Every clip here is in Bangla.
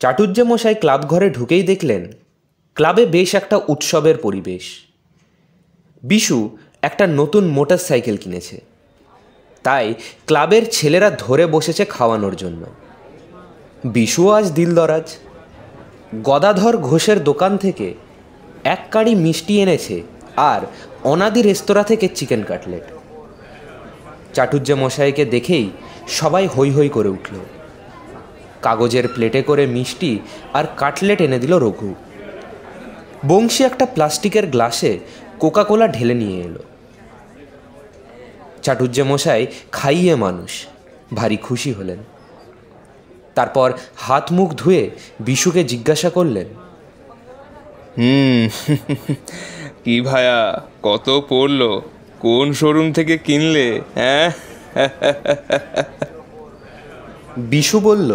চাটুজ্জেমশাই ক্লাব ঘরে ঢুকেই দেখলেন ক্লাবে বেশ একটা উৎসবের পরিবেশ। বিশু একটা নতুন মোটর সাইকেল কিনেছে, তাই ক্লাবের ছেলেরা ধরে বসেছে খাওয়ানোর জন্য। বিশু আজ দিলদরাজ। গদাধর ঘোষের দোকান থেকে এক কাঁড়ি মিষ্টি এনেছে আর অনাদি রেস্তোরাঁ থেকে চিকেন কাটলেট। চাটুজ্জেমশাইকে দেখেই সবাই হৈ হৈ করে উঠল। কাগজের প্লেটে করে মিষ্টি আর কাটলেট এনে দিল রঘু। বংশী একটা প্লাস্টিকের গ্লাসে কোকা কোলা ঢেলে নিয়ে এলো। চাটুজ্জেমশাই খাইয়ে মানুষ, ভারী খুশি হলেন। তারপর হাত মুখ ধুয়ে বিশুকে জিজ্ঞাসা করলেন, কি ভায়া, কত পড়লো? কোন শোরুম থেকে কিনলে? হ্যাঁ? বিশু বলল,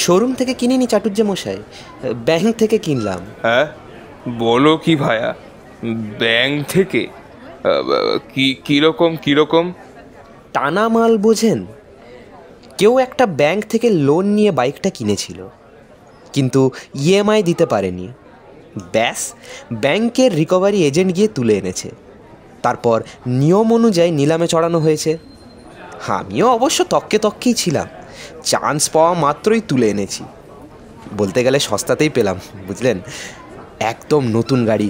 শোরুম থেকে কিনিনি চাটুজ্জেমশাই, ব্যাংক থেকে কিনলাম। হ্যাঁ, বলো কি ভায়া, ব্যাংক থেকে? কিরকম? টানা মাল বোঝেন? কেউ একটা ব্যাংক থেকে লোন নিয়ে বাইকটা কিনেছিল, কিন্তু ইএমআই দিতে পারেনি। ব্যাস, ব্যাংকের রিকভারি এজেন্ট গিয়ে তুলে এনেছে। তারপর নিয়ম অনুযায়ী নিলামে চড়ানো হয়েছে। আমিও অবশ্য তককেই ছিলাম, চান্স পাওয়া মাত্রই তুলে এনেছি। বলতে গেলে সস্তাতেই পেলাম, বুঝলেন। একদম নতুন গাড়ি,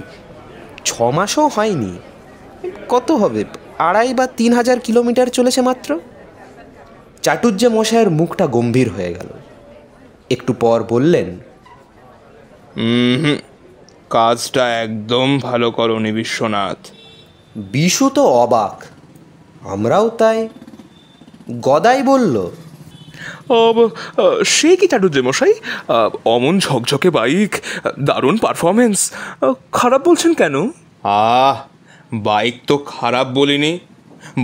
6 মাসও হয়নি। কত হবে, 2.5 বা 3 হাজার কিলোমিটার চলেছে মাত্র। চাটুজ্জেমশাইয়ের মুখটা গম্ভীর হয়ে গেল। একটু পর বললেন, কাজটা একদম ভালো করনি বিশ্বনাথ। বিশু তো অবাক, আমরাও তাই। গদাই বলল, সে কি চাটুজ্জেমশাই, অমন ঝকঝকে বাইক, দারুণ পারফরমেন্স, খারাপ বলছেন কেন? বাইক তো খারাপ বলিনি,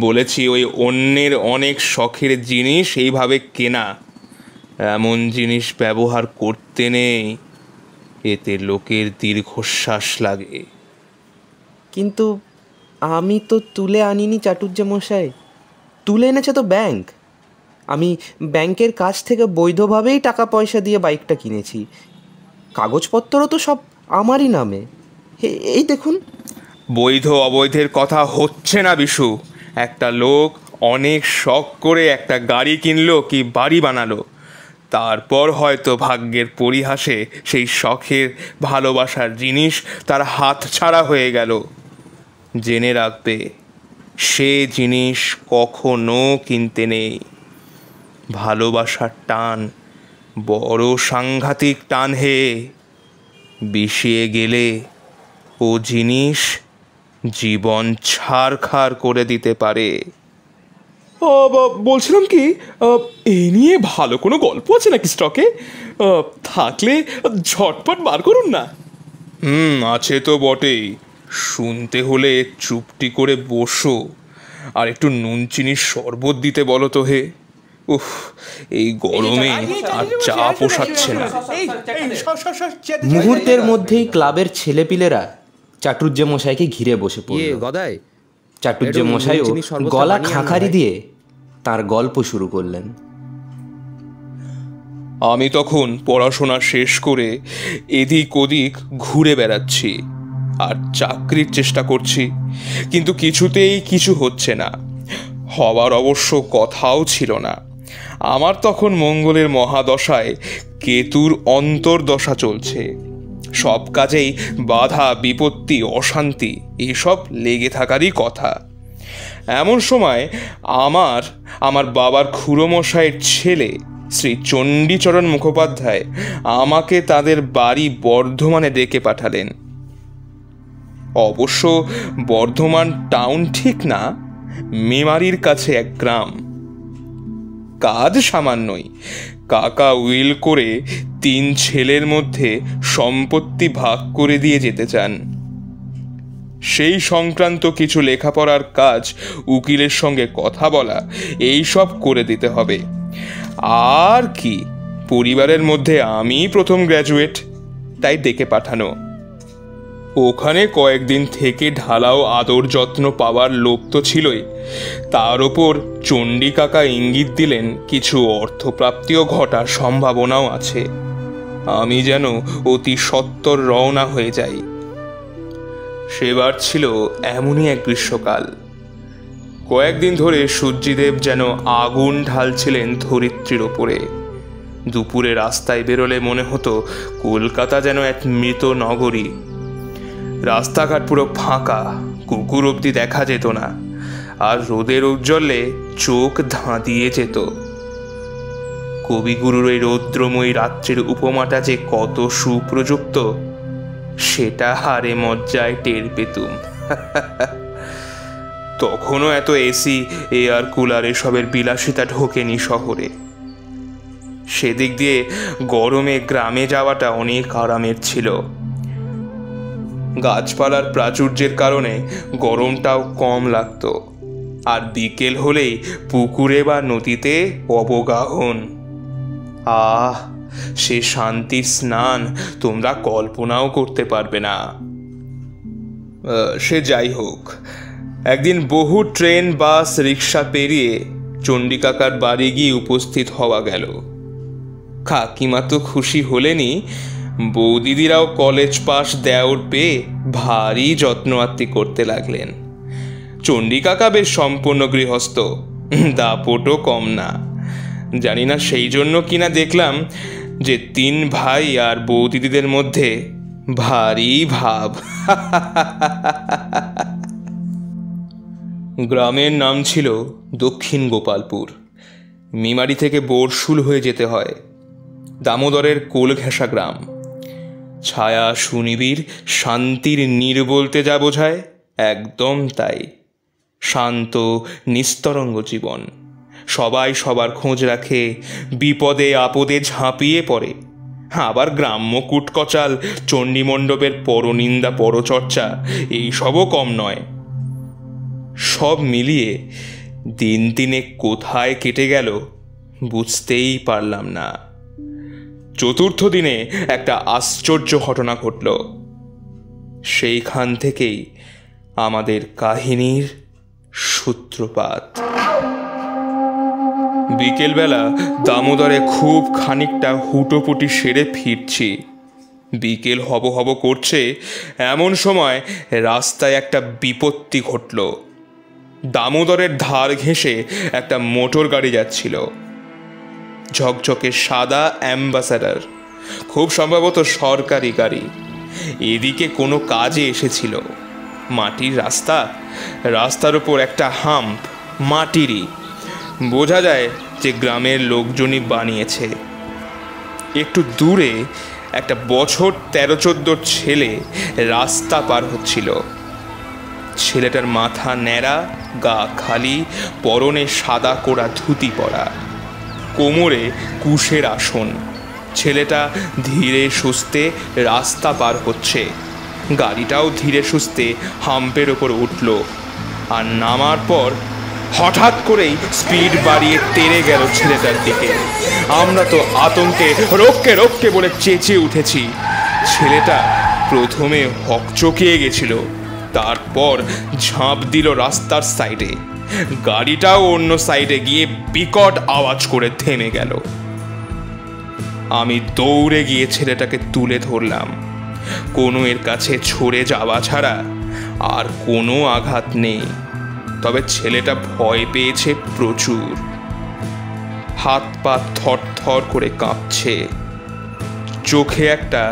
বলেছি ওই অন্যের অনেক শখের জিনিস এইভাবে কেনা। এমন জিনিস ব্যবহার করতে নেই, এতে লোকের দীর্ঘশ্বাস লাগে। কিন্তু আমি তো তুলে আনিনি চাটুজ্জেমশাই, তুলে এনেছে তো ব্যাংক। আমি ব্যাংকের কাছ থেকে বৈধভাবেই টাকা পয়সা দিয়ে বাইকটা কিনেছি। কাগজপত্রও তো সব আমারই নামে, এই দেখুন। বৈধ অবৈধের কথা হচ্ছে না বিশু। একটা লোক অনেক শখ করে একটা গাড়ি কিনলো কি বাড়ি বানালো, তারপর হয়তো ভাগ্যের পরিহাসে সেই শখের ভালোবাসার জিনিস তার হাত ছাড়া হয়ে গেল। জেনে রাখবে, সে জিনিস কখনো কিনতে নেই। ভালোবাসার টান বড় সাংঘাতিক টান হে, বিষিয়ে গেলে ও জিনিস জীবন ছারখার করে দিতে পারে। বলছিলাম কি, এ নিয়ে ভালো কোনো গল্প আছে নাকি স্টকে? থাকলে ঝটপট বার করুন না। আছে তো বটেই। শুনতে হলে চুপটি করে বসো, আর একটু নুন চিনির শরবত দিতে বলো তো হে। উফ, এই গরমে আর চা পোষাচ্ছে না। মুহূর্তের মধ্যেই ক্লাবের ছেলেপিলেরা চাটুজ্জেমশাইকে ঘিরে বসে পড়ল। গদাই, চাটুজ্জেমশাইও গলা খাঁখারি দিয়ে তার গল্প শুরু করলেন। আমি তখন পড়াশোনা শেষ করে এদিক ওদিক ঘুরে বেড়াচ্ছি আর চাকরির চেষ্টা করছি, কিন্তু কিছুতেই কিছু হচ্ছে না। হওয়ার অবশ্য কথাও ছিল না। আমার তখন মঙ্গলের মহাদশায় কেতুর অন্তর্দশা চলছে। সব কাজেই বাধা, বিপত্তি, অশান্তি এসব লেগে থাকারই কথা। এমন সময় আমার বাবার খুড়োমশাইয়ের ছেলে শ্রী চণ্ডীচরণ মুখোপাধ্যায় আমাকে তাদের বাড়ি বর্ধমানে ডেকে পাঠালেন। অবশ্য বর্ধমান টাউন ঠিক না, মেমারির কাছে এক গ্রাম। কাজ সামান্যই, কাকা উইল করে 3 ছেলের মধ্যে সম্পত্তি ভাগ করে দিয়ে যেতে চান। সেই সংক্রান্ত কিছু লেখাপড়ার কাজ, উকিলের সঙ্গে কথা বলা, এই সব করে দিতে হবে। আর কি, পরিবারের মধ্যে আমি প্রথম গ্র্যাজুয়েট, তাই ডেকে পাঠানো। ওখানে কয়েকদিন থেকে ঢালাও আদর যত্ন পাওয়ার লোভ তো ছিলই, তার ওপর চণ্ডী কাকা ইঙ্গিত দিলেন কিছু অর্থপ্রাপ্তিও ঘটার সম্ভাবনাও আছে। আমি যেন অতি সত্বর রওনা হয়ে যাই। সেবার ছিল এমনই এক গ্রীষ্মকাল। কয়েকদিন ধরে সূর্যদেব যেন আগুন ঢালছিলেন ধরিত্রীর ওপরে। দুপুরে রাস্তায় বেরোলে মনে হতো কলকাতা যেন এক মৃত নগরী। রাস্তাঘাট পুরো ফাঁকা, কুকুর অবধি দেখা যেত না, আর রোদের ঔজ্জ্বল্যে চোখ ধাঁধিয়ে যেত। কবিগুরুর এই রৌদ্রময়ী রাত্রির উপমাটা যে কত সুপ্রযুক্ত সেটা হারে মজ্জায় টের পেতুম। তখনও এত এসি, এয়ার কুলার এসবের বিলাসিতা ঢোকেনি শহরে। সেদিক দিয়ে গরমে গ্রামে যাওয়াটা অনেক আরামের ছিল। গাছপালার প্রাচুর্যের কারণে গরমটাও কম লাগতো। আর বিকেল হলেই পুকুরে বা নদীতে অবগাহন, আহ সে শান্তির স্নান তোমরা কল্পনাও করতে পারবে না। সে যাই হোক, একদিন বহু ট্রেন, বাস, রিক্সা পেরিয়ে চণ্ডীকাকার বাড়ি গিয়ে উপস্থিত হওয়া গেল। কাকিমা তো খুশি হলেনই, বৌদিদিরাও কলেজ পাস দেওর পেয়ে ভারী যত্ন আত্তি করতে লাগলেন। চণ্ডীকাকা বেশ সম্পূর্ণ গৃহস্থ, দাপটও কম না। জানি না সেই জন্য কিনা দেখলাম যে 3 ভাই আর বৌদিদিদের মধ্যে ভারী ভাব। গ্রামের নাম ছিল দক্ষিণ গোপালপুর। মেমারি থেকে বোরশুল হয়ে যেতে হয়। দামোদরের কোল ঘেঁষা গ্রাম। ছায়া, সুনিবিড়, শান্তির নীর বলতে যা বোঝায় একদম তাই। শান্ত নিস্তরঙ্গ জীবন। সবাই সবার খোঁজ রাখে, বিপদে আপদে ঝাঁপিয়ে পড়ে। আবার গ্রাম্য কুটকচাল, চণ্ডীমণ্ডপের পরনিন্দা, পরচর্চা এইসবও কম নয়। সব মিলিয়ে দিন 3 কোথায় কেটে গেল বুঝতেই পারলাম না। চতুর্থ দিনে একটা আশ্চর্য ঘটনা ঘটল। সেইখান থেকেই আমাদের কাহিনীর সূত্রপাত। বিকেলবেলা দামোদরে খুব খানিকটা হুটোপুটি সেরে ফিরছি। বিকেল হব হব করছে, এমন সময় রাস্তায় একটা বিপত্তি ঘটল। দামোদরের ধার ঘেঁষে একটা মোটর গাড়ি যাচ্ছিল। ঝকঝকে সাদা অ্যাম্বাসাডার, খুব সম্ভবত সরকারি গাড়ি। এদিকে কোনো কাজে এসেছিল। মাটির রাস্তা, রাস্তার উপর একটা হাম্প, মাটিরই। বোঝা যায় যে গ্রামের লোকজনই বানিয়েছে। একটু দূরে একটা বছর 13-14 ছেলে রাস্তা পার হচ্ছিল। ছেলেটার মাথা ন্যাড়া, গা খালি, পরনে সাদা কোড়া ধুতি পরা, কোমরে কুশের আসন। ছেলেটা ধীরে সুস্থে রাস্তা পার হচ্ছে। গাড়িটাও ধীরে সুস্থে হাম্পের ওপর উঠল, আর নামার পর হঠাৎ করেই স্পিড বাড়িয়ে তেড়ে গেল ছেলেটার দিকে। আমরা তো আতঙ্কে রক্ষে রক্ষে বলে চেঁচিয়ে উঠেছি। ছেলেটা প্রথমে হকচকিয়ে গেছিল, তারপর ঝাঁপ দিল রাস্তার সাইডে। গাড়িটাও অন্য সাইডে গিয়ে বিকট আওয়াজ করে থেমে গেল। আমি দৌড়ে গিয়ে ছেলেটাকে তুলে ধরলাম। কোনো এর কাছে ছড়ে যাওয়া ছাড়া আর কোনো আঘাত নেই, তবে ছেলেটা ভয় পেয়েছে প্রচুর। হাত পা থর থর করে কাঁপছে। চোখে একটা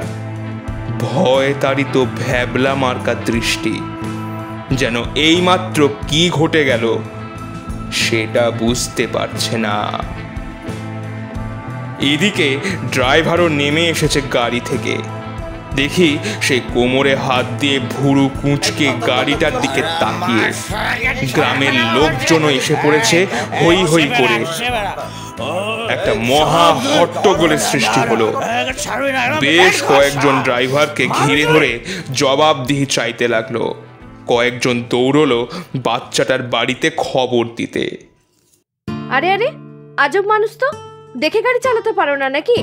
ভয় তাড়িত ভ্যাবলা মার্কা দৃষ্টি, যেন এইমাত্র কি ঘটে গেল সেটা বুঝতে পারছে না। এদিকে ড্রাইভারও নেমে এসেছে গাড়ি থেকে। দেখি সে কোমরে হাত দিয়ে ভুরু কুঁচকে গাড়িটার দিকে তাকিয়ে। গ্রামের লোকজনও এসে পড়েছে হই হই করে। একটা মহা হট্টগোলের সৃষ্টি হলো। বেশ কয়েকজন ড্রাইভারকে ঘিরে ধরে জবাবদিহি চাইতে লাগলো। কয়েকজন দৌড়লো বাচ্চাটার বাড়িতে খবর দিতে। আরে আরে, আজব মানুষ তো, দেখে গাড়ি চালাতে পারো না নাকি?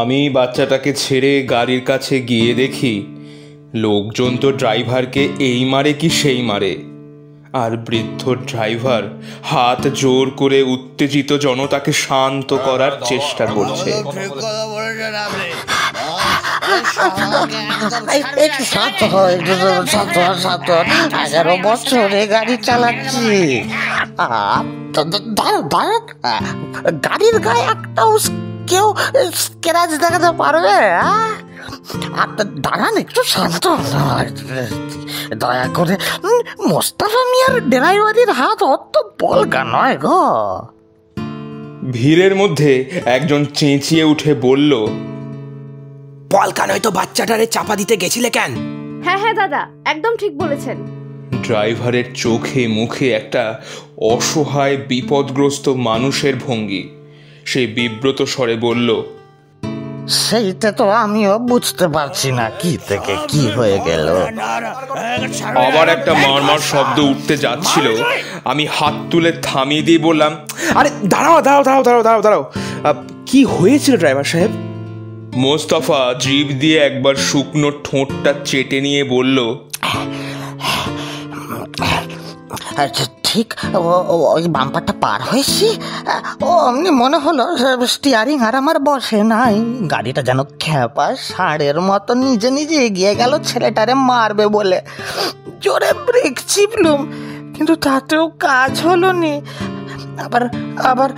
আমি বাচ্চাটাকে ছেড়ে গাড়ির কাছে গিয়ে দেখি লোকজন তো ড্রাইভারকে এই মারে কি সেই মারে। আর বৃদ্ধ ড্রাইভার হাত জোর করে উত্তেজিত জনতাকে শান্ত করার চেষ্টা করছে। এগারো বছরে গাড়ি চালাচ্ছি, গাড়ির গায়ে একটাও কেউ স্ক্র্যাচ দেখাতে পারবে? দাঁড়ান, একটু শান্ত দয়া করে। মোস্তাফা মিয়ার ড্রাইভারের হাত অত বলগা নয় গো। ভিড়ের মধ্যে একজন চেঁচিয়ে উঠে বলল, পলকা নয় তো বাচ্চাটারে চাপা দিতে গেছিলে কেন? হ্যাঁ হ্যাঁ দাদা, একদম ঠিক বলেছেন। ড্রাইভারের চোখে মুখে একটা অসহায় বিপদগ্রস্ত মানুষের ভঙ্গি। সে বিব্রত স্বরে বলল, সেইটা তো আমিও বুঝতে পারছি না কি থেকে কি হয়ে গেল। আবার একটা মারমার শব্দ উঠতে যাচ্ছিল। আমি হাত তুলে থামিয়ে দিয়ে বললাম, আরে দাঁড়াও দাঁড়াও দাঁড়াও দাঁড়াও দাঁড়াও দাঁড়াও, কি হয়েছিল ড্রাইভার সাহেব? মোস্তফা জিভ দিয়ে একবার শুকনো ঠোঁটটা চেটে নিয়ে বলল, ঠিক ওই বাম্পারটা পার হয়েছি, অমনি মনে হলো স্টিয়ারিং আর আমার বসে নাই। গাড়িটা যেন খ্যাপা ষাঁড়ের মতো নিজে নিজে এগিয়ে গেল ছেলেটারে মারবে বলে। জোরে ব্রেক চিপলুম, কিন্তু তাতেও কাজ হলো নি। আবার আবার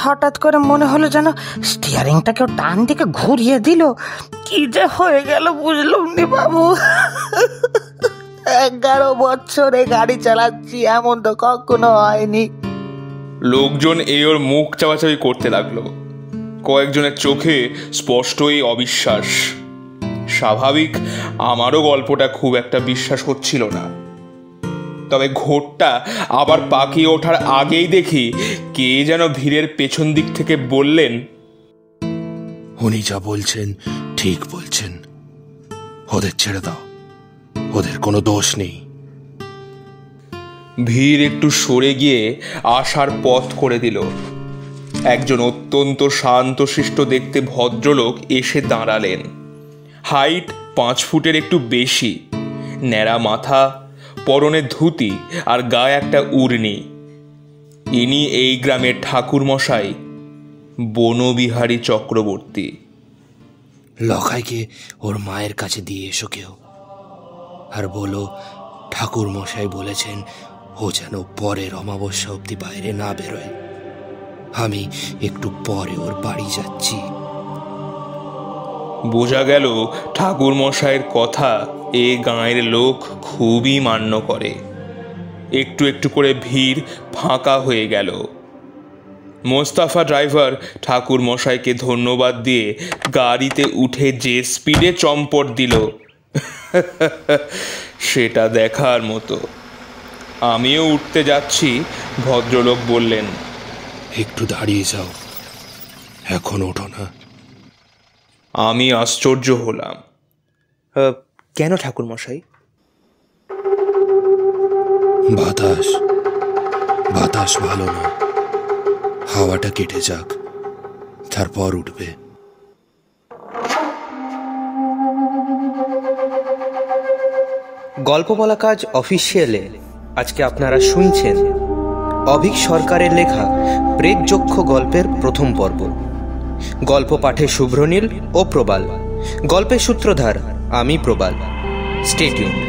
হঠাৎ করে মনে হলো যেন স্টিয়ারিংটা কেউ ডান দিকে ঘুরিয়ে দিল। কি যে হয়ে গেল বুঝলুম নি বাবু। 11 বছরে গাড়ি চালাচ্ছি, এমন তো কখনো হয়নি। লোকজন ওর মুখ চাওয়াচাওয়ি করতে লাগলো। কয়েকজনের চোখে স্পষ্টই অবিশ্বাস। স্বাভাবিক, আমারও গল্পটা খুব একটা বিশ্বাস হচ্ছিল না। তবে ঘোরটা আবার পাকিয়ে ওঠার আগেই দেখি কে যেন ভিড়ের পেছন দিক থেকে বললেন, উনি যা বলছেন ঠিক বলছেন, ওদের ছেড়ে দাও, ওদের কোনো দোষ নেই। ভিড় একটু সরে গিয়ে আসার পথ করে দিল। একজন অত্যন্ত শান্তশিষ্ট দেখতে ভদ্রলোক এসে দাঁড়ালেন। হাইট 5 ফুটের একটু বেশি, ন্যাড়া মাথা, পরনে ধুতি আর গায়ে একটা উড়নি। ইনি এই গ্রামের ঠাকুরমশাই বনবিহারী চক্রবর্তী। লখাইকে ওর মায়ের কাছে দিয়ে এসো কেউ, আর বলো ঠাকুর মশাই বলেছেন ও যেন পরের অমাবস্যা অবধি বাইরে না বেরোয়। আমি একটু পরে ওর বাড়ি যাচ্ছি। বোঝা গেল ঠাকুর মশাইয়ের কথা এ গাঁয়ের লোক খুবই মান্য করে। একটু একটু করে ভিড় ফাঁকা হয়ে গেল। মোস্তাফা ড্রাইভার ঠাকুর মশাইকে ধন্যবাদ দিয়ে গাড়িতে উঠে যে স্পিডে চম্পট দিল, সেটা দেখার মতো। আমিও উঠতে যাচ্ছি, ভদ্রলোক বললেন, একটু দাঁড়িয়ে যাও, এখন ওঠো না। আমি আশ্চর্য হলাম। কেন ঠাকুর মশাই? বাতাস বাতাস ভালো না, হাওয়াটা কেটে যাক, তারপর উঠবে। গল্প বলা কাজ অফিসিয়ালে আজকে আপনারা শুনছেন অভিক সরকারের লেখা প্রেতযক্ষ গল্পের প্রথম পর্ব। গল্প পাঠে শুভ্রনীল ও প্রবাল, গল্পের সূত্রধার আমি প্রবাল। Stay tuned.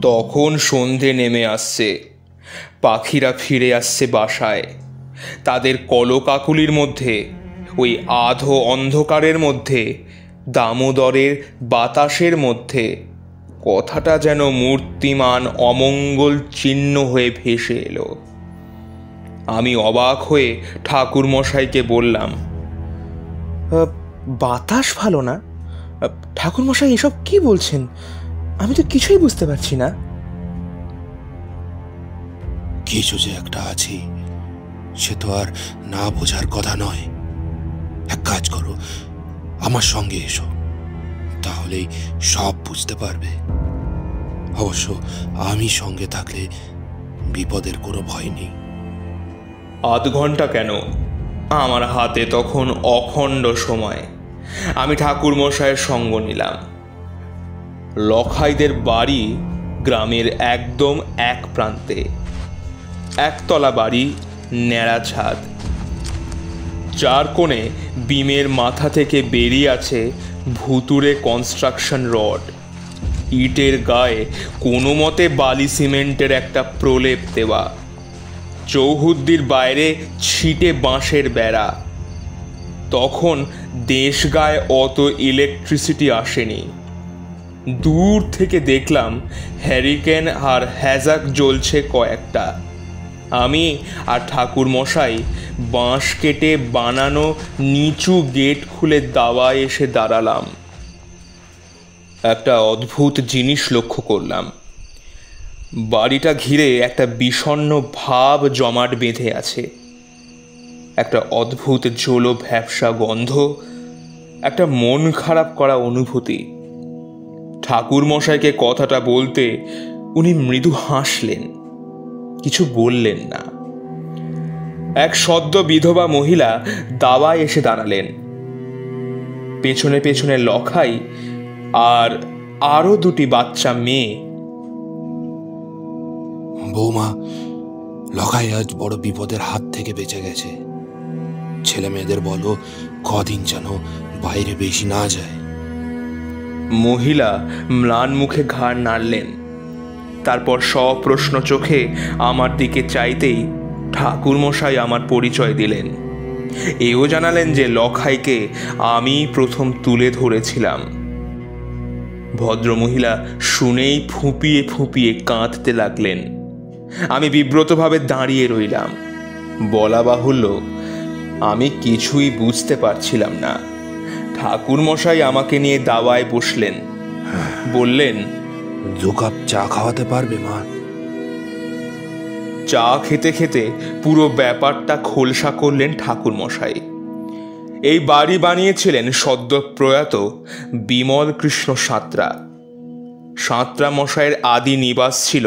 তখন সন্ধে নেমে আসছে, পাখিরা ফিরে আসছে বাসায়। তাদের কলকাকুলির মধ্যে, ওই আধো অন্ধকারের মধ্যে, দামোদরের বাতাসের মধ্যে কথাটা যেন মূর্তিমান অমঙ্গল চিহ্ন হয়ে ভেসে এলো। আমি অবাক হয়ে ঠাকুর মশাইকে বললাম, বাতাস ভালো না? ঠাকুর মশাই এসব কি বলছেন? আমি তো কিছুই বুঝতে পারছি না। কিছু যে একটা আছে, সে তো আর না বোঝার কথা নয়। এক কাজ করো, আমার সঙ্গে এসো, তাহলেই সব বুঝতে পারবে। অবশ্য আমি সঙ্গে থাকলে বিপদের কোনো ভয় নেই। আধ ঘন্টা কেন, আমার হাতে তখন অখণ্ড সময়। আমি ঠাকুর মশাইয়ের সঙ্গ নিলাম। লখাইদের বাড়ি গ্রামের একদম এক প্রান্তে। একতলা বাড়ি, ন্যাড়া ছাদ, চার কোণে বিমের মাথা থেকে বেরিয়ে আছে ভুতুড়ে কনস্ট্রাকশন রড। ইটের গায়ে কোনো মতে বালি সিমেন্টের একটা প্রলেপ দেওয়া। চৌহদ্দির বাইরে ছিটে বাঁশের বেড়া। তখন দেশ গায়ে অত ইলেকট্রিসিটি আসেনি। দূর থেকে দেখলাম হ্যারিকেন আর হ্যাজাক জ্বলছে কয়েকটা। আমি আর ঠাকুর মশাই বাঁশ কেটে বানানো নিচু গেট খুলে দাওয়ায় এসে দাঁড়ালাম। একটা অদ্ভুত জিনিস লক্ষ্য করলাম। বাড়িটা ঘিরে একটা বিষণ্ণ ভাব জমাট বেঁধে আছে। একটা অদ্ভুত ঝোলো ভ্যাপসা গন্ধ, একটা মন খারাপ করা অনুভূতি। ঠাকুর মশাইকে কথাটা বলতে উনি মৃদু হাসলেন, কিছু বললেন না। এক সদ্য বিধবা মহিলা দাওয়ায় এসে দাঁড়ালেন। পেছনে পেছনে লখাই আর আরো দুটি বাচ্চা মেয়ে। বৌমা, লখাই আজ বড় বিপদের হাত থেকে বেঁচে গেছে। ছেলে মেয়েদের বলো কদিন যেন বাইরে বেশি না যায়। মহিলা ম্লান মুখে ঘাড় নাড়লেন। তারপর সপ্রশ্ন চোখে আমার দিকে চাইতেই ঠাকুর মশাই আমার পরিচয় দিলেন। এও জানালেন যে লখাইকে আমি প্রথম তুলে ধরেছিলাম। ভদ্রমহিলা শুনেই ফুঁপিয়ে ফুঁপিয়ে কাঁদতে লাগলেন। আমি বিব্রতভাবে দাঁড়িয়ে রইলাম। বলা বাহুল্য, আমি কিছুই বুঝতে পারছিলাম না। ঠাকুর মশাই আমাকে নিয়ে দাওয়ায় বসলেন। বললেন, 2 কাপ চা খাওয়াতে পারবে মা? চা খেতে খেতে পুরো ব্যাপারটা খোলসা করলেন ঠাকুর মশাই। এই বাড়ি বানিয়েছিলেন সদ্য প্রয়াত বিমল কৃষ্ণ সাঁতরা। সাঁতরা মশাইয়ের আদি নিবাস ছিল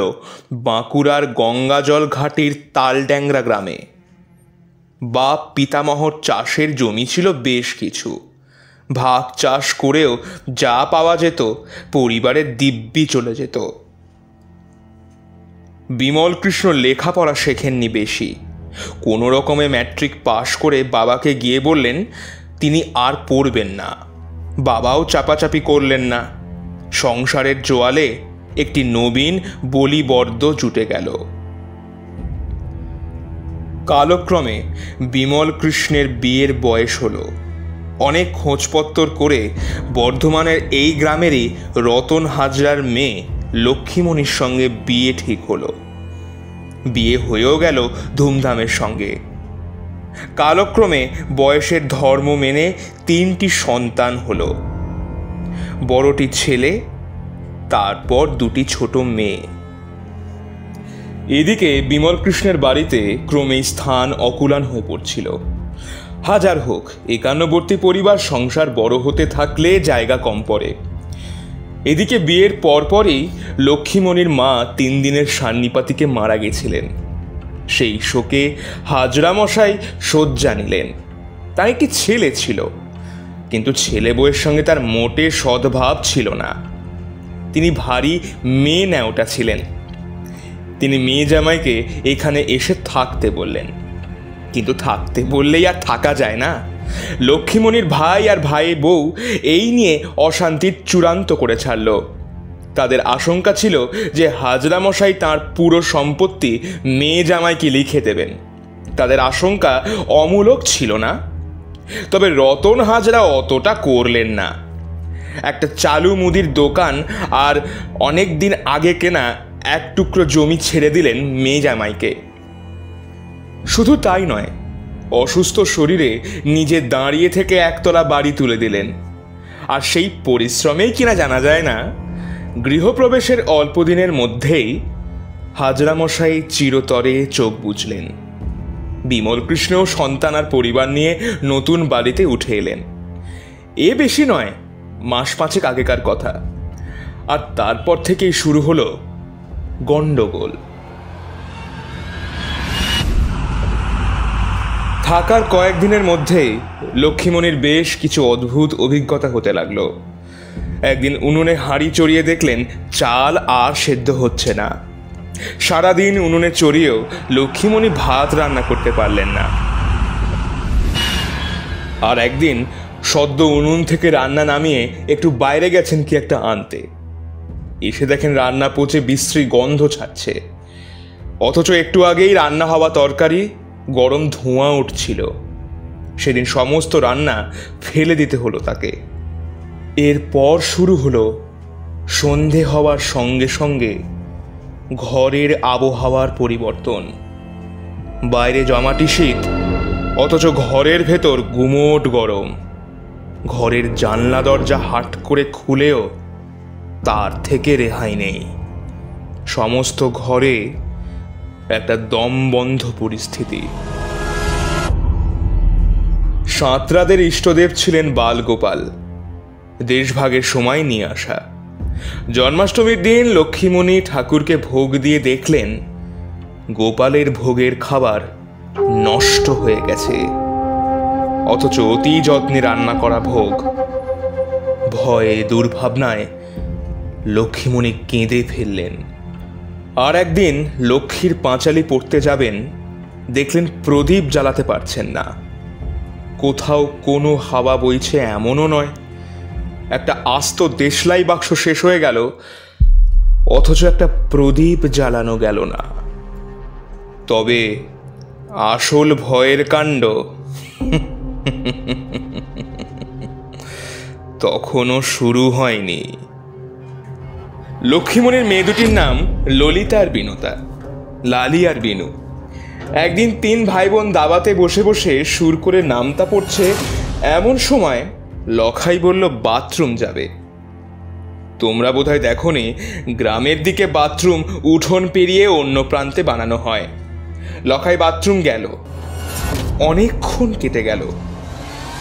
বাঁকুড়ার গঙ্গাজল ঘাটির তালড্যাংরা গ্রামে। বাপ পিতামহর চাষের জমি ছিল বেশ কিছু। ভাগ চাষ করেও যা পাওয়া যেত পরিবারের দিব্যি চলে যেত। বিমল কৃষ্ণ লেখাপড়া শেখেননি বেশি। কোনো রকমে ম্যাট্রিক পাশ করে বাবাকে গিয়ে বললেন তিনি আর পড়বেন না। বাবাও চাপাচাপি করলেন না। সংসারের জোয়ালে একটি নবীন বলিবর্দ জুটে গেল। কালক্রমে বিমল কৃষ্ণের বিয়ের বয়স হলো। অনেক খোঁজপত্তর করে বর্ধমানের এই গ্রামেরই রতন হাজরার মেয়ে লক্ষ্মীমণির সঙ্গে বিয়ে ঠিক হলো। বিয়ে হয়েও গেল ধুমধামের সঙ্গে। কালক্রমে বয়সের ধর্ম মেনে 3টি সন্তান হলো। বড়টি ছেলে, তারপর 2টি ছোট মেয়ে। এদিকে বিমল কৃষ্ণের বাড়িতে ক্রমেই স্থান অকুলান হয়ে পড়ছিল। হাজার হোক, একান্নবর্তী পরিবার সংসার বড় হতে থাকলে জায়গা কম পড়ে। এদিকে বিয়ের পরপরই লক্ষ্মীমণির মা 3 দিনের সান্নিপাতিকে মারা গেছিলেন। সেই শোকে হাজরা মশাই শয্যা নিলেন। তার একটি ছেলে ছিল, কিন্তু ছেলে বউয়ের সঙ্গে তার মোটে সদ্ভাব ছিল না। তিনি ভারী মেয়ে ন্যাওটা ছিলেন। তিনি মেয়ে জামাইকে এখানে এসে থাকতে বললেন, কিন্তু থাকতে বললেই আর থাকা যায় না। লক্ষ্মীমণির ভাই আর ভাই বউ এই নিয়ে অশান্তির চূড়ান্ত করে ছাড়ল। তাদের আশঙ্কা ছিল যে হাজরা মশাই তাঁর পুরো সম্পত্তি মেয়ে জামাইকে লিখে দেবেন। তাদের আশঙ্কা অমূলক ছিল না। তবে রতন হাজরা অতটা করলেন না। একটা চালু মুদির দোকান আর অনেক দিন আগে কেনা 1 টুকরো জমি ছেড়ে দিলেন মেয়ে জামাইকে। শুধু তাই নয়, অসুস্থ শরীরে নিজে দাঁড়িয়ে থেকে একতলা বাড়ি তুলে দিলেন। আর সেই পরিশ্রমেই কিনা জানা যায় না, গৃহপ্রবেশের অল্প দিনের মধ্যেই হাজরা মশাই চিরতরে চোখ বুঝলেন। বিমল কৃষ্ণও সন্তান আর পরিবার নিয়ে নতুন বাড়িতে উঠে এলেন। এ বেশি নয়, মাস 5 আগেকার কথা। আর তারপর থেকেই শুরু হলো গন্ডগোল। থাকার কয়েকদিনের মধ্যেই লক্ষ্মীমণির বেশ কিছু অদ্ভুত অভিজ্ঞতা হতে লাগলো। একদিন উনুনে হাঁড়ি চড়িয়ে দেখলেন চাল আর সেদ্ধ হচ্ছে না। সারাদিন উনুনে চড়িয়েও লক্ষ্মীমণি ভাত রান্না করতে পারলেন না। আর একদিন সদ্য উনুন থেকে রান্না নামিয়ে একটু বাইরে গেছেন কি একটা আনতে, এসে দেখেন রান্না পচে বিশ্রী গন্ধ ছাড়ছে, অথচ একটু আগেই রান্না হওয়া তরকারি গরম ধোঁয়া উঠছিল। সেদিন সমস্ত রান্না ফেলে দিতে হলো তাকে। এরপর শুরু হলো সন্ধে হওয়ার সঙ্গে সঙ্গে ঘরের আবহাওয়ার পরিবর্তন। বাইরে জমাটি শীত, অথচ ঘরের ভেতর গুমোট গরম। ঘরের জানলা দরজা হাট করে খুলেও তার থেকে রেহাই নেই। সমস্ত ঘরে একটা দমবন্ধ পরিস্থিতি। সাঁতরাদের ইষ্টদেব ছিলেন বালগোপাল, দেশভাগের সময় নিয়ে আসা। জন্মাষ্টমীর দিন লক্ষ্মীমণি ঠাকুরকে ভোগ দিয়ে দেখলেন গোপালের ভোগের খাবার নষ্ট হয়ে গেছে, অথচ অতি যত্নে রান্না করা ভোগ। ভয়ে দুর্ভাবনায় লক্ষ্মীমণি কেঁদে ফেললেন। আর একদিন লক্ষ্মীর পাঁচালি পড়তে যাবেন, দেখলেন প্রদীপ জ্বালাতে পারছেন না। কোথাও কোনো হাওয়া বইছে এমনও নয়। একটা আস্ত দেশলাই বাক্স শেষ হয়ে গেল, অথচ একটা প্রদীপ জ্বালানো গেল না। তবে আসল ভয়ের কাণ্ড তখনও শুরু হয়নি। লক্ষ্মীমণির মেয়ে দুটির নাম ললিতা আর বিনুতা, লালি আর বিনু। একদিন 3 ভাই বোন দাবাতে বসে বসে সুর করে নামতা পড়ছে, এমন সময় লখাই বলল বাথরুম যাবে। তোমরা বোধহয় দেখোনি, গ্রামের দিকে বাথরুম উঠোন পেরিয়ে অন্য প্রান্তে বানানো হয়। লখাই বাথরুম গেল, অনেকক্ষণ কেটে গেল,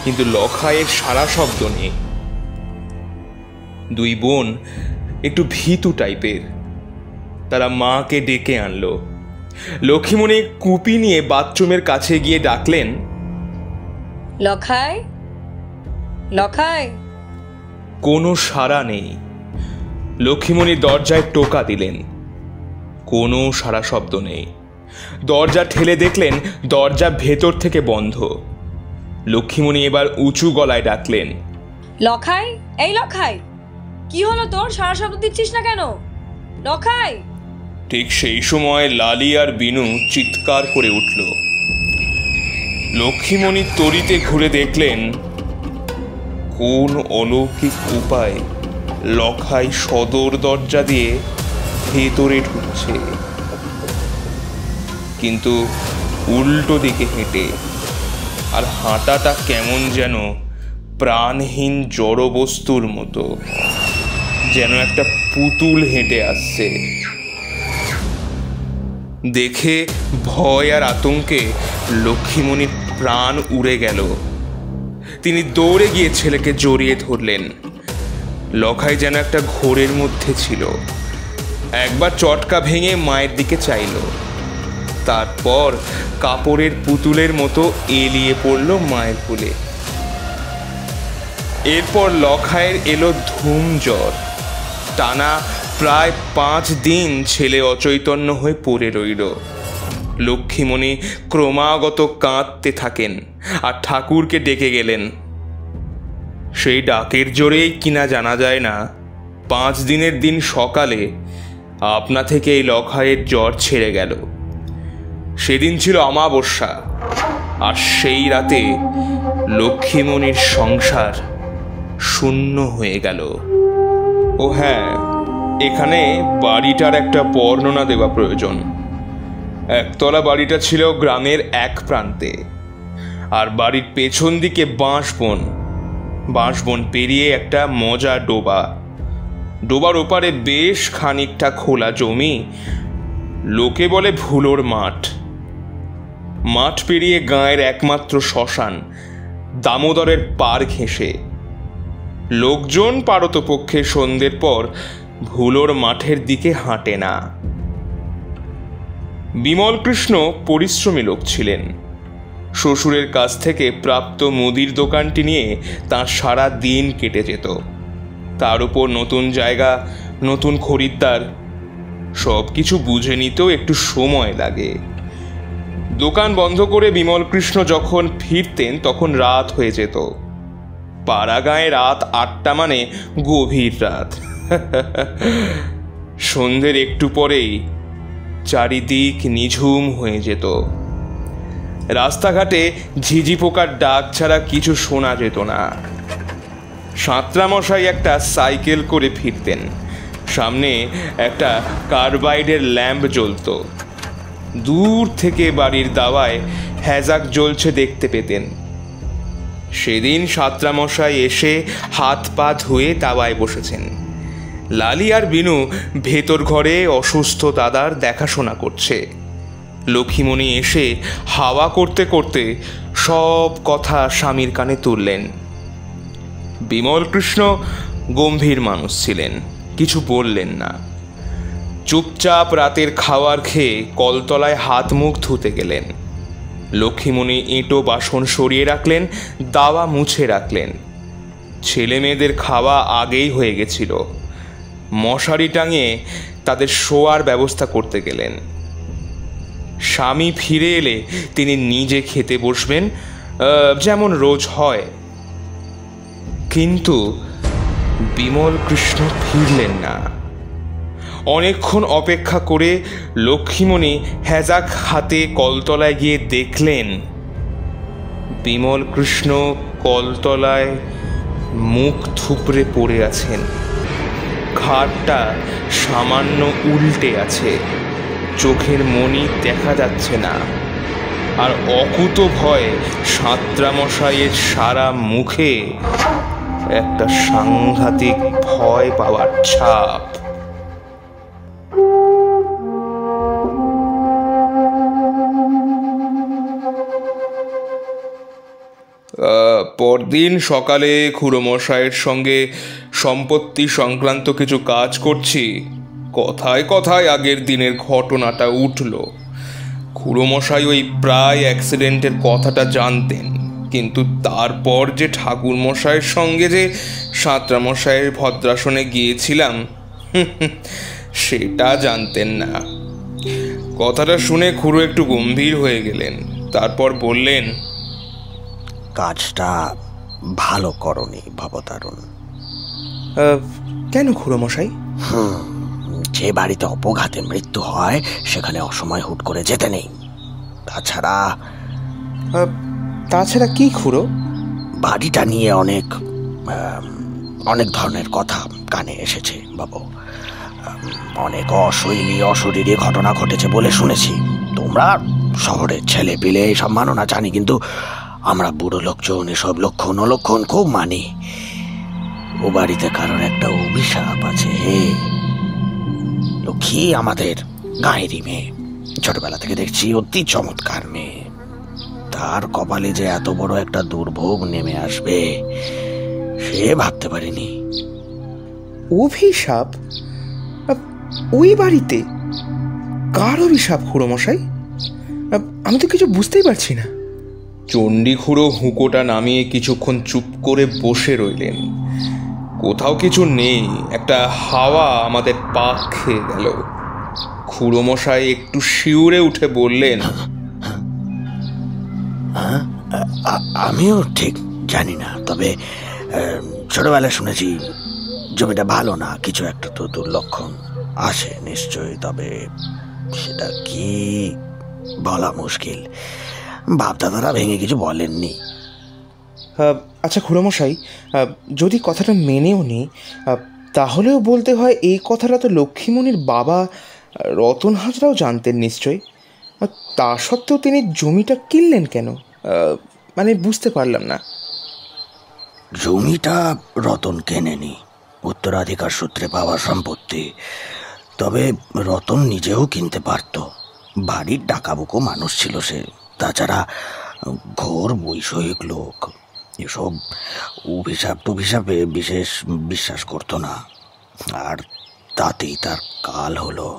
কিন্তু লখাইয়ের সারা শব্দ নেই। 2 বোন একটু ভীতু টাইপের, তারা মাকে ডেকে আনলো। লক্ষ্মীমণি কুপি নিয়ে বাথরুমের কাছে গিয়ে ডাকলেন, লখাই, লখাই। কোনো সাড়া নেই। লক্ষ্মীমণি দরজায় টোকা দিলেন, কোনো সাড়া শব্দ নেই। দরজা ঠেলে দেখলেন দরজা ভেতর থেকে বন্ধ। লক্ষ্মীমণি এবার উঁচু গলায় ডাকলেন, লখাই, এই লখাই, কি হলো তোর? সারা শব্দ দিচ্ছিস না কেন? লখাই। ঠিক সেই সময় লালি আর বিনু চিৎকার করে উঠল। লক্ষ্মীমণি তড়িতে ঘুরে দেখলেন কোন অলৌকিক উপায় লখাই সদর দরজা দিয়ে ভেতরে ঢুকছে, কিন্তু উল্টো দিকে হেঁটে। আর হাঁটাটা কেমন যেন প্রাণহীন জড় বস্তুর মতো, যেন একটা পুতুল হেঁটে আসছে। দেখে ভয় আর আতঙ্কে লক্ষ্মীমণির প্রাণ উড়ে গেল। তিনি দৌড়ে গিয়ে ছেলেকে জড়িয়ে ধরলেন। লখাই যেন একটা ঘোরের মধ্যে ছিল। একবার চটকা ভেঙে মায়ের দিকে চাইল, তারপর কাপড়ের পুতুলের মতো এলিয়ে পড়ল মায়ের কোলে। এরপর লখাইয়ের এলো ধুম জ্বর। টানা প্রায় 5 দিন ছেলে অচৈতন্য হয়ে পড়ে রইল। লক্ষ্মীমণি ক্রমাগত কাঁদতে থাকেন আর ঠাকুরকে ডেকে গেলেন। সেই ডাকের জোরেই কিনা জানা যায় না, 5 দিনের দিন সকালে আপনা থেকে এই লখাইয়ের জ্বর ছেড়ে গেল। সেদিন ছিল অমাবস্যা, আর সেই রাতে লক্ষ্মীমণির সংসার শূন্য হয়ে গেল। ও হ্যাঁ, এখানে বাড়িটার একটা বর্ণনা দেওয়া প্রয়োজন। একতলা বাড়িটা ছিল গ্রামের এক প্রান্তে, আর বাড়ির পেছন দিকে বাঁশবন। বাঁশবন পেরিয়ে একটা মজা ডোবা। ডোবার ওপারে বেশ খানিকটা খোলা জমি, লোকে বলে ভুলোর মাঠ। মাঠ পেরিয়ে গাঁয়ের একমাত্র শ্মশান, দামোদরের পার ঘেঁষে। লোকজন পারতপক্ষে সন্ধ্যের পর ভুলোর মাঠের দিকে হাঁটে না। বিমলকৃষ্ণ পরিশ্রমী লোক ছিলেন। শ্বশুরের কাছ থেকে প্রাপ্ত মুদির দোকানটি নিয়ে তাঁর সারা দিন কেটে যেত। তার উপর নতুন জায়গা, নতুন খরিদ্দার, সব কিছু বুঝে নিতেও একটু সময় লাগে। দোকান বন্ধ করে বিমলকৃষ্ণ যখন ফিরতেন তখন রাত হয়ে যেত। পাড়াগাঁয়ে রাত 8টা মানে গভীর রাত। সন্ধ্যের একটু পরেই চারিদিক নিঝুম হয়ে যেত। রাস্তাঘাটে ঝিঝি পোকার ডাক ছাড়া কিছু শোনা যেত না। সাঁতরামশাই একটা সাইকেল করে ফিরতেন। সামনে একটা কার্বাইডের ল্যাম্প জ্বলত। দূর থেকে বাড়ির দাওয়ায় হ্যাজাক জ্বলছে দেখতে পেতেন। সেদিন সাঁতরামশাই এসে হাত পা ধুয়ে দাওয়ায় বসেছেন। লালি আর বিনু ভেতর ঘরে অসুস্থ দাদার দেখাশোনা করছে। লক্ষ্মীমণি এসে হাওয়া করতে করতে সব কথা স্বামীর কানে তুললেন। বিমলকৃষ্ণ গম্ভীর মানুষ ছিলেন, কিছু বললেন না। চুপচাপ রাতের খাবার খেয়ে কলতলায় হাত মুখ ধুতে গেলেন। লক্ষ্মীমণি এঁটো বাসন সরিয়ে রাখলেন, দাওয়া মুছে রাখলেন। ছেলে মেয়েদের খাওয়া আগেই হয়ে গেছিল। মশারি টাঙিয়ে তাদের শোয়ার ব্যবস্থা করতে গেলেন। স্বামী ফিরে এলে তিনি নিজে খেতে বসবেন, যেমন রোজ হয়। কিন্তু বিমলকৃষ্ণ ফিরলেন না। অনেকক্ষণ অপেক্ষা করে লক্ষ্মীমণি হ্যাজাক হাতে কলতলায় গিয়ে দেখলেন বিমলকৃষ্ণ কলতলায় মুখ থুবড়ে পড়ে আছেন। ঘাড়টা সামান্য উল্টে আছে, চোখের মণি দেখা যাচ্ছে না। আর অকুত ভয়ে সাঁতরামশাইয়ের সারা মুখে একটা সাংঘাতিক ভয় পাওয়ার ছাপ। পরদিন সকালে খুড়োমশাইয়ের সঙ্গে সম্পত্তি সংক্রান্ত কিছু কাজ করছি। কথায় কথায় আগের দিনের ঘটনাটা উঠল। খুড়োমশাই ওই প্রায় অ্যাক্সিডেন্টের কথাটা জানতেন, কিন্তু তারপর যে ঠাকুরমশাইয়ের সঙ্গে যে সাঁতরামশাইয়ের ভদ্রাসনে গিয়েছিলাম সেটা জানতেন না। কথাটা শুনে খুড়ো একটু গম্ভীর হয়ে গেলেন। তারপর বললেন, কাজটা ভালো করনি ভবতারুণ। কেন খুড়োমশাই? যে বাড়িতে অপঘাতে মৃত্যু হয় সেখানে অসময় হুট করে যেতে নেই। তাছাড়া কি খুড়ো? বাড়িটা নিয়ে অনেক ধরনের কথা কানে এসেছে বাবু। অনেক অশরীরী ঘটনা ঘটেছে বলে শুনেছি। তোমরা শহরের ছেলে পিলে এসব মানো না জানি, কিন্তু আমরা বুড়ো লোকজন এসব লক্ষণ অলক্ষণ খুব মানি। ও বাড়িতে কারোর একটা অভিশাপ আছে। লক্ষ্মী আমাদের গায়েরই মেয়ে, ছোটবেলা থেকে দেখছি অতি চমৎকার মেয়ে। তার কপালে যে এত বড় একটা দুর্ভোগ নেমে আসবে সে ভাবতে পারিনি। অভিশাপ? ওই বাড়িতে কার অভিশাপ খুড়োমশাই? আমি তো কিছু বুঝতেই পারছি না। চণ্ডী খুড়ো হুঁকোটা নামিয়ে কিছুক্ষণ চুপ করে বসে রইলেন। কোথাও কিছু নেই, একটা হাওয়া আমাদের পা খেয়ে গেল। খুড়োমশাই একটু শিউরে উঠে বললেন, আমিও ঠিক জানি না, তবে ছোটবেলায় শুনেছি জমিটা ভালো না, কিছু একটা তো দুর্লক্ষণ আসে নিশ্চয়ই। তবে সেটা কি বলা মুশকিল। বাপদাদারা ভেঙে কিছু বলেননি। আচ্ছা খুড়োমশাই, যদি কথাটা মেনেও নি, তাহলেও বলতে হয় এই কথাটা তো লক্ষ্মীমণির বাবা রতন হাজরাও জানতেন নিশ্চয়ই। তা সত্ত্বেও তিনি জমিটা কিনলেন কেন? মানে বুঝতে পারলাম না। জমিটা রতন কেনেনি, উত্তরাধিকার সূত্রে পাওয়া সম্পত্তি। তবে রতন নিজেও কিনতে পারত। বাড়ির ডাকাবুকো মানুষ ছিল সে। তাছাড়া ঘোর বৈষয়িক লোক, এসব অভিশাপ টভিশাপে বিশেষ বিশ্বাস করতো না। আর তাতেই তার কাল হলো।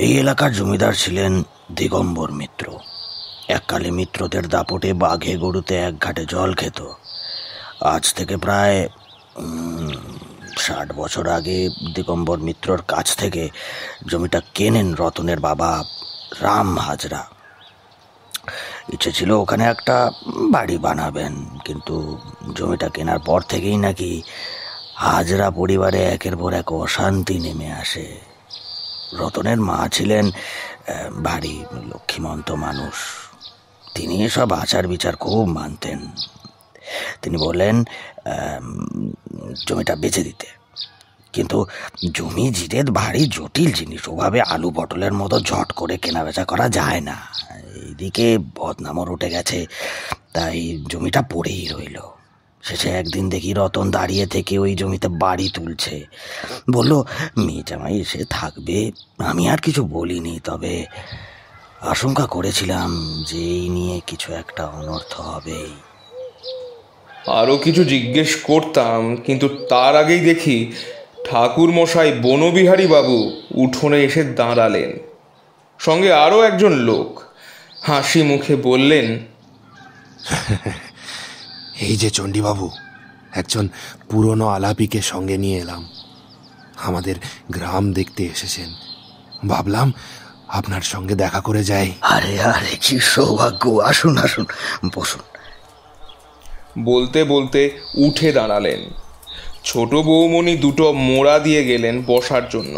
এই এলাকার জমিদার ছিলেন দিগম্বর মিত্র। এককালে মিত্রদের দাপটে বাঘে গরুতে এক ঘাটে জল খেত। আজ থেকে প্রায় 60 বছর আগে দিগম্বর মিত্রর কাছ থেকে জমিটা কেনেন রতনের বাবা রাম হাজরা। ইচ্ছে ছিল ওখানে একটা বাড়ি বানাবেন, কিন্তু জমিটা কেনার পর থেকেই নাকি হাজরা পরিবারে একের পর এক অশান্তি নেমে আসে। রতনের মা ছিলেন ভারী লক্ষ্মীমন্ত মানুষ, তিনি সব আচার বিচার খুব মানতেন। তিনি বললেন জমিটা বেচে দিতে, কিন্তু জমি জিরেত ভারী জটিল জিনিস, ওভাবে আলু পটলের মতো ঝট করে কেনাবেচা করা যায় না। এইদিকে বদনামও উঠে গেছে, তাই জমিটা পড়েই রইল। শেষে একদিন দেখি রতন দাঁড়িয়ে থেকে ওই জমিতে বাড়ি তুলছে, বলল মেয়ে জামাই এসে থাকবে। আমি আর কিছু বলিনি, তবে আশঙ্কা করেছিলাম যে এই নিয়ে কিছু একটা অনর্থ হবেই। আরও কিছু জিজ্ঞেস করতাম, কিন্তু তার আগেই দেখি ঠাকুর মশাই বনবিহারী বাবু উঠোনে এসে দাঁড়ালেন। সঙ্গে আরও একজন লোক হাসি মুখে বললেন, এই যে চণ্ডীবাবু, একজন পুরনো আলাপিকে সঙ্গে নিয়ে এলাম। আমাদের গ্রাম দেখতে এসেছেন, ভাবলাম আপনার সঙ্গে দেখা করে যাই। আরে আরে, কি সৌভাগ্য! আসুন আসুন, বসুন। বলতে বলতে উঠে দাঁড়ালেন। ছোট বৌমণি দুটো মোড়া দিয়ে গেলেন বসার জন্য।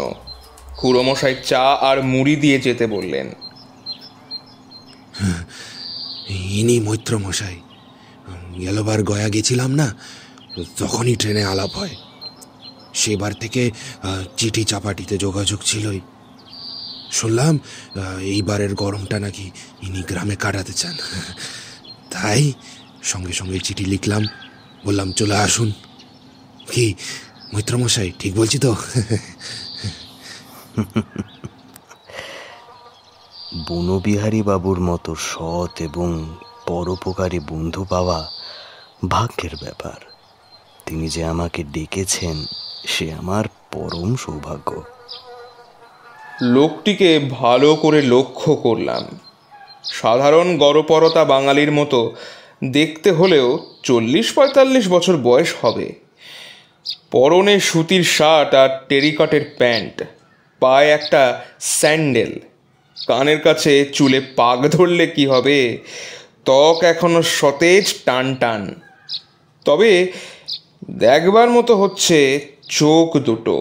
খুড়োমশাই চা আর মুড়ি দিয়ে যেতে বললেন। ইনি মৈত্র মশাই। গেলবার গয়া গেছিলাম না, তখনই ট্রেনে আলাপ হয়। সেবার থেকে চিঠি চাপাটিতে যোগাযোগ ছিলই। শুনলাম এইবারের গরমটা নাকি ইনি গ্রামে কাটাতে চান, তাই সঙ্গে সঙ্গে চিঠি লিখলাম, বললাম চলে আসুন। কি মৈত্র মশাই, ঠিক বলছি তো? বনবিহারী বাবুর মতো সৎ এবং পরোপকারী বন্ধু পাওয়া ভাগ্যের ব্যাপার। তিনি যে আমাকে ডেকেছেন, সে আমার পরম সৌভাগ্য। লোকটিকে ভালো করে লক্ষ্য করলাম। সাধারণ গড়পরতা বাঙালির মতো দেখতে হলেও 40-45 বছর বয়স হবে। পরনে সুতির শার্ট আর টেরিকটের প্যান্ট, পায়ে একটা স্যান্ডেল, কানের কাছে চুলে পাক ধরলে কি হবে, ত্বক এখনো সতেজ টান টান। তবে দেখবার মতো হচ্ছে চোখ দুটো।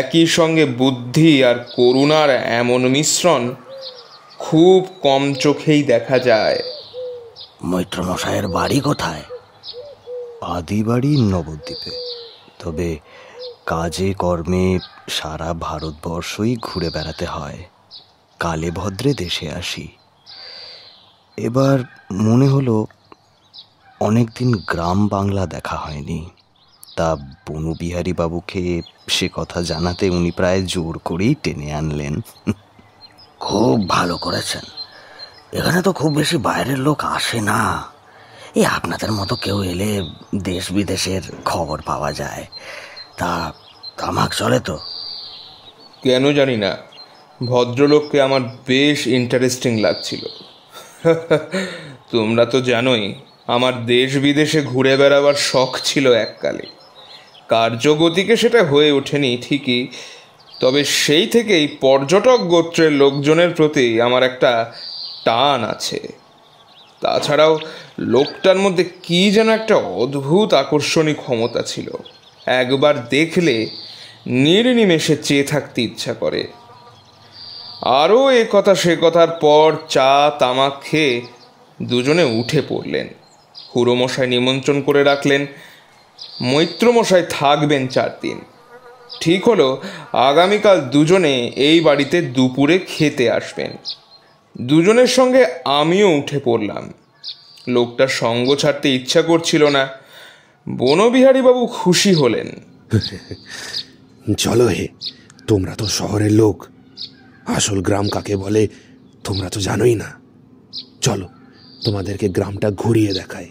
একই সঙ্গে বুদ্ধি আর করুণার এমন মিশ্রণ খুব কম চোখেই দেখা যায়। মৈত্র মশাইয়ের বাড়ি কোথায়? আদি বাড়ি নবদ্বীপে, তবে কাজে কর্মে সারা ভারতবর্ষই ঘুরে বেড়াতে হয়। কালে ভদ্রে দেশে আসি। এবার মনে হলো অনেকদিন গ্রাম বাংলা দেখা হয়নি, তা বনবিহারী বাবুকে সে কথা জানাতে উনি প্রায় জোর করেই টেনে আনলেন। খুব ভালো করেছেন। এখানে তো খুব বেশি বাইরের লোক আসে না। এই আপনাদের মতো কেউ এলে দেশ বিদেশের খবর পাওয়া যায়। তা তামাক চলে তো? কেন জানি না, ভদ্রলোককে আমার বেশ ইন্টারেস্টিং লাগছিল। তোমরা তো জানোই আমার দেশ বিদেশে ঘুরে বেড়াবার শখ ছিল এককালে। কার্যগতিকে সেটা হয়ে ওঠেনি ঠিকই, তবে সেই থেকেই পর্যটক গোত্রের লোকজনের প্রতি আমার একটা টান আছে। তাছাড়াও লোকটার মধ্যে কি যেন একটা অদ্ভুত আকর্ষণী ক্ষমতা ছিল। একবার দেখলে নির্নিমেষে চেয়ে থাকতে ইচ্ছা করে। আরও এ কথা সে কথার পর চা তামাক খেয়ে দুজনে উঠে পড়লেন। খুড়োমশাই নিমন্ত্রণ করে রাখলেন। মৈত্রমশাই থাকবেন 4 দিন। ঠিক হলো আগামীকাল দুজনে এই বাড়িতে দুপুরে খেতে আসবেন। দুজনের সঙ্গে আমিও উঠে পড়লাম। লোকটার সঙ্গ ছাড়তে ইচ্ছা করছিল না। বনবিহারীবাবু খুশি হলেন। চলো হে, তোমরা তো শহরের লোক, আসল গ্রাম কাকে বলে তোমরা তো জানোই না। চলো তোমাদেরকে গ্রামটা ঘুরিয়ে দেখাই।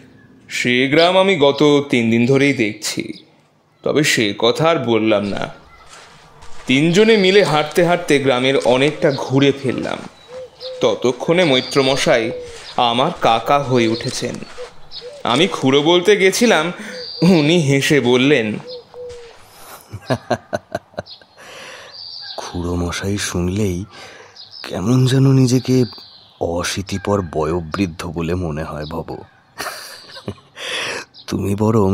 সে গ্রাম আমি গত 3 দিন ধরেই দেখছি, তবে সে কথা আর বললাম না। 3 জনে মিলে হাঁটতে হাঁটতে গ্রামের অনেকটা ঘুরে ফেললাম। ততক্ষণে মৈত্রমশাই আমার কাকা হয়ে উঠেছেন। আমি খুড়ো বলতে গেছিলাম, উনি হেসে বললেন, খুড়ো মশাই শুনলেই কেমন যেন নিজেকে অশীতিপর বয়োবৃদ্ধ বলে মনে হয় ভব। তুমি বরং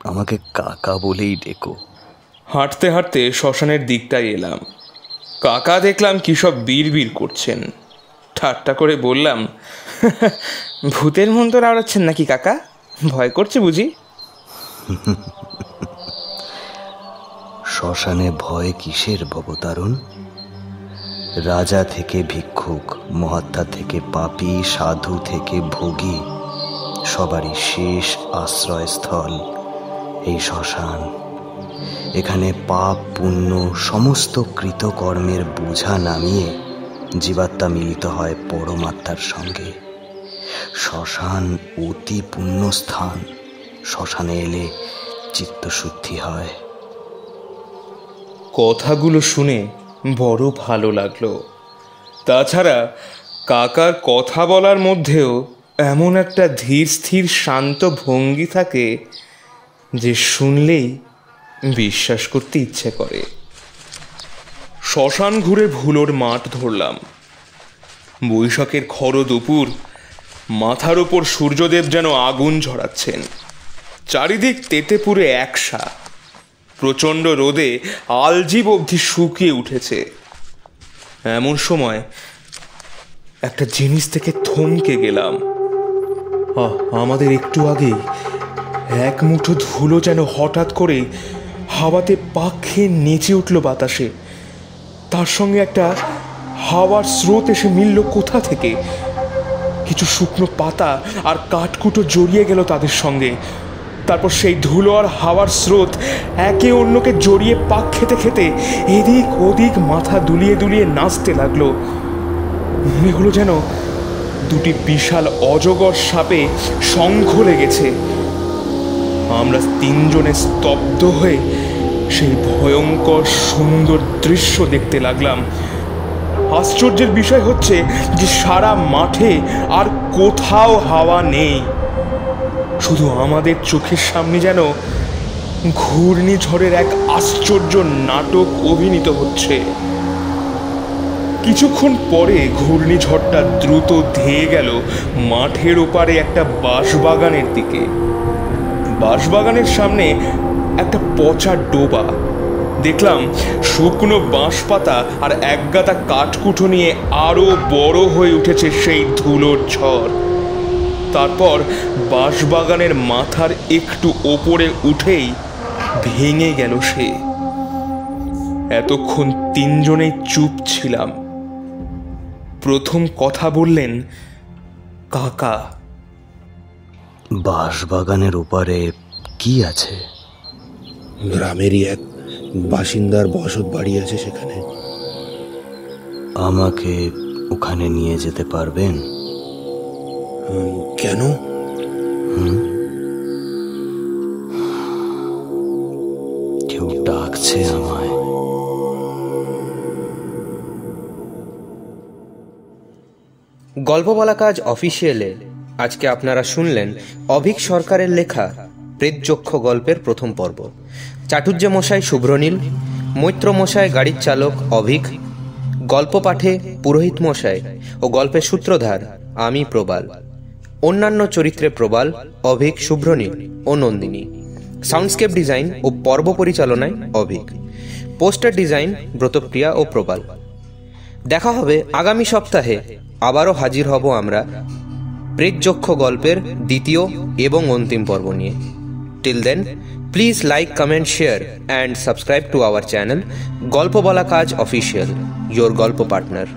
আমাকে কাকা বলেই ডেকো। হাঁটতে হাঁটতে শ্মশানের দিকটাই এলাম। কাকা দেখলাম কি সব বিড়বিড় করছেন। ঠাট্টা করে বললাম, ভূতের মন্তর আওড়াচ্ছেন নাকি কাকা? ভয় করছে বুঝি? শ্মশানে ভয় কিসের ভবতারণ? রাজা থেকে ভিক্ষুক, মহাত্মা থেকে পাপী, সাধু থেকে ভোগী, সবারই শেষ আশ্রয়স্থল এই শ্মশান। এখানে পাপ পুণ্য সমস্ত কৃতকর্মের বোঝা নামিয়ে জীবাত্মা মিলিত হয় পরমাত্মার সঙ্গে। শ্মশান অতি পুণ্য স্থান। শ্মশানে এলে চিত্তশুদ্ধি হয়। কথাগুলো শুনে বড় ভালো লাগলো। তাছাড়া কাকার কথা বলার মধ্যেও এমন একটা ধীর স্থির শান্ত ভঙ্গি থাকে যে শুনলেই বিশ্বাস করতে ইচ্ছে করে। শ্মশান ঘুরে ভুলোর মাঠ ধরলাম। বৈশাখের খড় দুপুর, মাথার ওপর সূর্যদেব যেন আগুন ঝরাচ্ছেন। চারিদিক তেতে পুরে একসা। প্রচণ্ড রোদে আলজিব অবধি শুকিয়ে উঠেছে। এমন সময় একটা জিনিস থেকে থমকে গেলাম। আমাদের একটু আগেই এক মুঠো ধুলো যেন হঠাৎ করে হাওয়াতে পাক খেয়ে নেচে উঠল বাতাসে। তার সঙ্গে একটা হাওয়ার স্রোত এসে মিলল কোথা থেকে। কিছু শুকনো পাতা আর কাঠকুটো জড়িয়ে গেল তাদের সঙ্গে। তারপর সেই ধুলো আর হাওয়ার স্রোত একে অন্যকে জড়িয়ে পাক খেতে খেতে এদিক ওদিক মাথা দুলিয়ে দুলিয়ে নাচতে লাগলো। মনে হলো যেন দুটি বিশাল অজগর সাপে শঙ্খ লেগেছে। আমরা তিনজনে স্তব্ধ হয়ে সেই ভয়ঙ্কর সুন্দর দৃশ্য দেখতে লাগলাম। আশ্চর্যের বিষয় হচ্ছে যে সারা মাঠে আর কোথাও হাওয়া নেই। শুধু আমাদের চোখের সামনে যেন ঘূর্ণিঝড়ের এক আশ্চর্য নাটক অভিনীত হচ্ছে। কিছুক্ষণ পরে ঘূর্ণিঝড়টা দ্রুত ধেয়ে গেল মাঠের ওপারে একটা বাঁশবাগানের দিকে। বাঁশবাগানের সামনে একটা পচা ডোবা। দেখলাম শুকনো বাঁশ পাতা আর একগাদা কাঠকুঠো নিয়ে আরো বড় হয়ে উঠেছে সেই ধুলোর ঝড়। তারপর বাঁশবাগানের মাথার একটু ওপরে উঠেই ভেঙে গেল সে। এতক্ষণ তিনজনেই চুপ ছিলাম। প্রথম কথা বললেন কাকা। বাঁশবাগানের ওপারে কি আছে? গ্রামেরই এক বাসিন্দার বসত বাড়ি আছে সেখানে। আমাকে ওখানে নিয়ে যেতে পারবেন? কেন? কেউ ডাকছে আমায়। গল্প বলা কাজ অফিসিয়ালে আজকে আপনারা শুনলেন অভিক সরকারের লেখা প্রেতযক্ষ গল্পের প্রথম পর্ব। চাটুর্য মশাই শুভ্রনীল, মৈত্র মশাই গাড়ির চালক অভিক, গল্প পাঠে পুরোহিত মশাই ও গল্পের সূত্রধার আমি প্রবাল। অন্যান্য চরিত্রে প্রবাল, অভিক, শুভ্রনীল ও নন্দিনী। সাউন্ডস্কেপ ডিজাইন ও পর্ব পরিচালনায় অভিক। পোস্টার ডিজাইন ব্রতপ্রিয়া ও প্রবাল। দেখা হবে আগামী সপ্তাহে। আবারও হাজির হব আমরা প্রেতযক্ষ গল্পের দ্বিতীয় এবং অন্তিম পর্ব নিয়ে। Till then, please like, comment, share and subscribe to our channel গল্প বলা কাজ অফিসিয়াল, your গল্প পার্টনার।